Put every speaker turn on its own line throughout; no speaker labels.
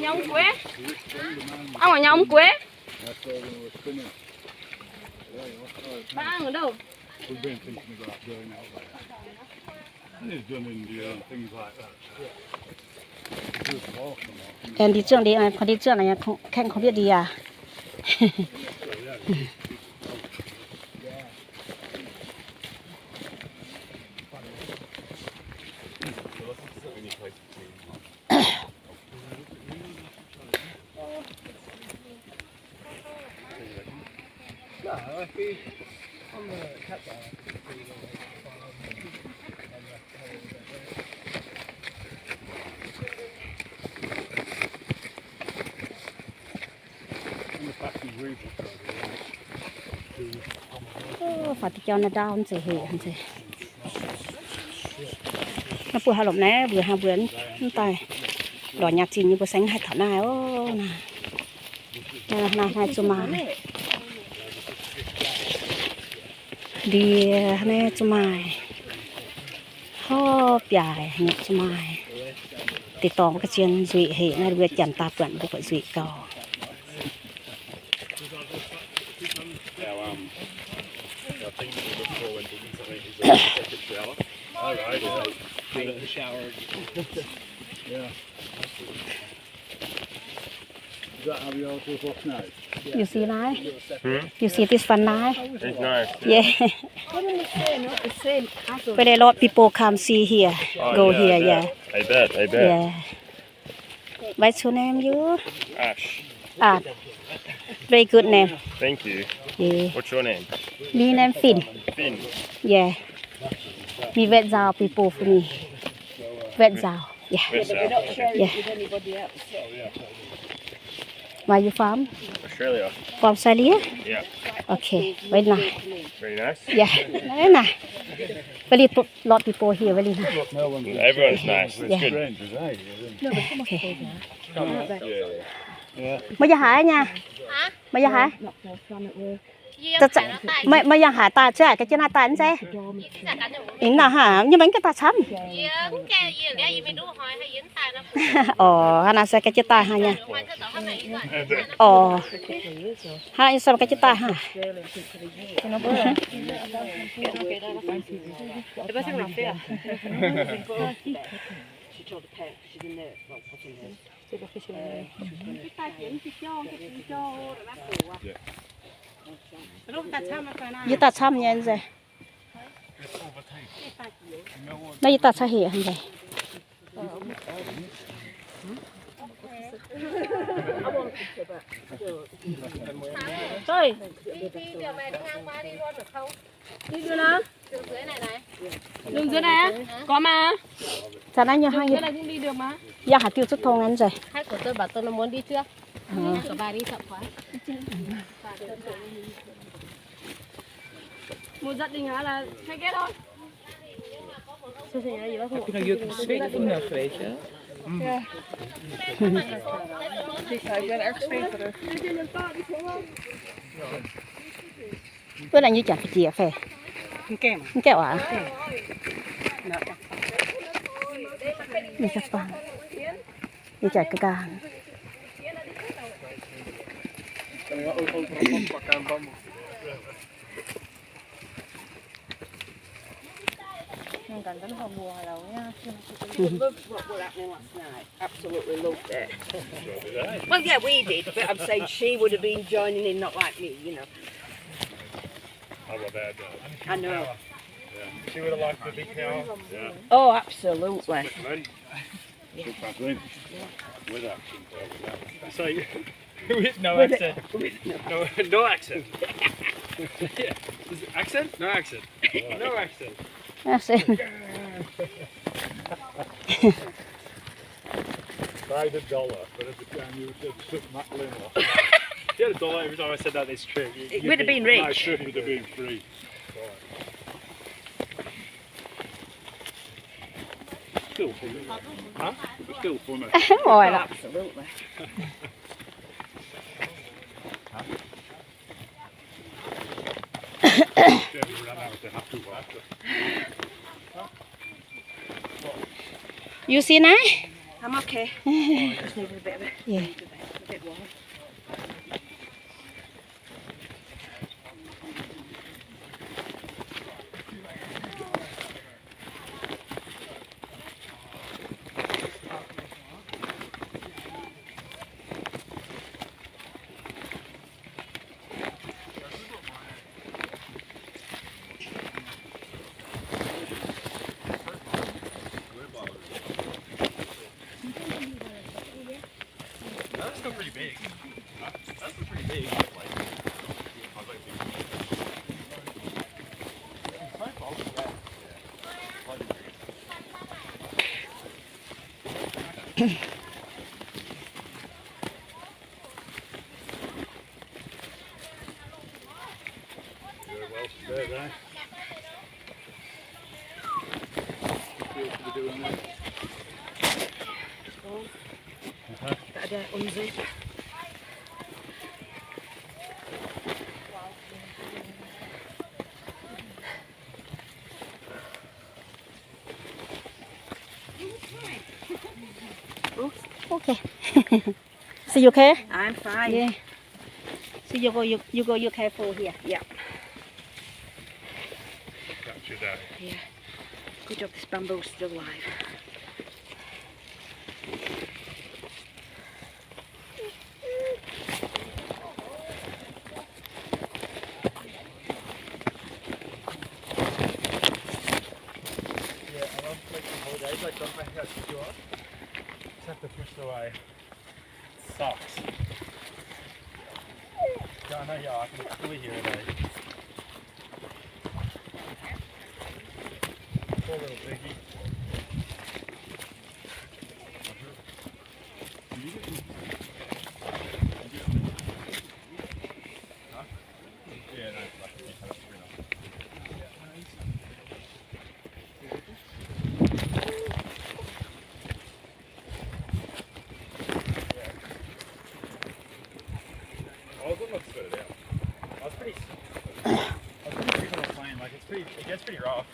nhông quế. Ông ở nhông quế. Ba ăn ở đâu?
Em đi trước đi, con đi trước này khen không biết đi à. Phải cho nó đau nó sẽ hề hắn sẽ nó bùa hà lộng này bùa hà bướn tài đỏ nhạc chỉ như bùa xanh hai thảo này ô này cho mà đi này cho mày ho bìa nhạc cho mày thì tóm cái chuyện duy hệ này bùa chẳng ta quẩn bùa phải duy cầu You see now? You see this one now?
It's nice.
Yeah. But a lot of people come see here, go here, yeah.
I bet.
Yeah. What's your name, you?
Ash.
Ah, very good name.
Thank you.
Yeah.
What's your name?
Me name Finn.
Finn.
Yeah. Me vet Zao people for me. Vet Zao. Yeah. Yeah. Where you from?
Australia.
From Australia?
Yeah.
Okay. Very nice.
Very nice.
Yeah. Very nice. Very lot of people here. Very nice.
Everyone's nice. It's
Yeah.
good.
Okay.
Yeah.
Mới ra hải nha. Mới ra hải. Mới ra hải ta chứ cái trên hai ta anh xe. Yến nào hả? Nhưng bánh cái ta chấm. Ồ, hắn sẽ cái chiếc tai ha nha. Ồ, hắn sẽ cái chiếc tai ha. Như ta chăm nha anh gì? Đây ta sẽ hiểu không vậy? Thôi. Đi đưa nó. Đường dưới này này. Đường dưới này á? Có mà. Sao anh nhớ hai
dưới này cũng đi được mà.
Dạ hạt tiêu xuất thông anh rồi.
Hai của tôi bảo tôi nó muốn đi trước. Của bà đi chậm quá. Một gia đình hả là hay ghét thôi.
Je kunt zweet vanaf, weet je. Ja. Ik ben erg zweterig.
Bữa này như chả phải chìa phải.
Kem.
Kẹo à? Như chả bằng. Như chả cái càng.
Absolutely loved it. Well, yeah, we did, but I'm saying she would have been joining in, not like me, you know.
How about that?
I know.
Yeah. She would have liked the big cow. Yeah.
Oh, absolutely.
With accent. So, with no accent. No accent. Yeah. Is it accent? No accent. No accent. Tried $1, but at the time you said suck mackerel off. You had $1 every time I said that. It's true.
It would have been rich.
My trip would have been free. Still funny. Huh? Still funny.
Ngồi đó.
Absolutely.
You see now?
I'm okay. I just needed a bit of it.
Yeah.
A bit warm.
That's still pretty big. That's still pretty big. Very well prepared, eh? Good for doing that.
Better unzip.
Okay. So you okay?
I'm fine.
Yeah. So you go. You careful here.
Yeah.
Capture that.
Yeah. Good job this bamboo's still alive.
Yeah, I love taking holidays. Like, don't make out secure. Just have to push away. Sucks. Yeah, I know, yeah, I can fully hear it, eh? Poor little piggy. Yeah, no, it's like, you have to bring up. I was almost spit it out. I was pretty sick on the plane. Like it gets pretty rough.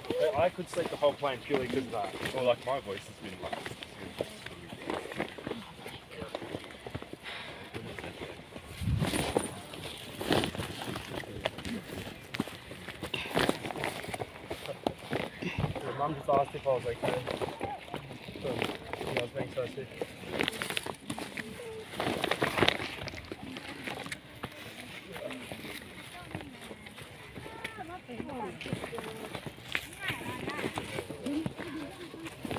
But I could sleep the whole plane purely because of that. Or like my voice has been like. Mum just asked if I was okay. So, I was being so sick.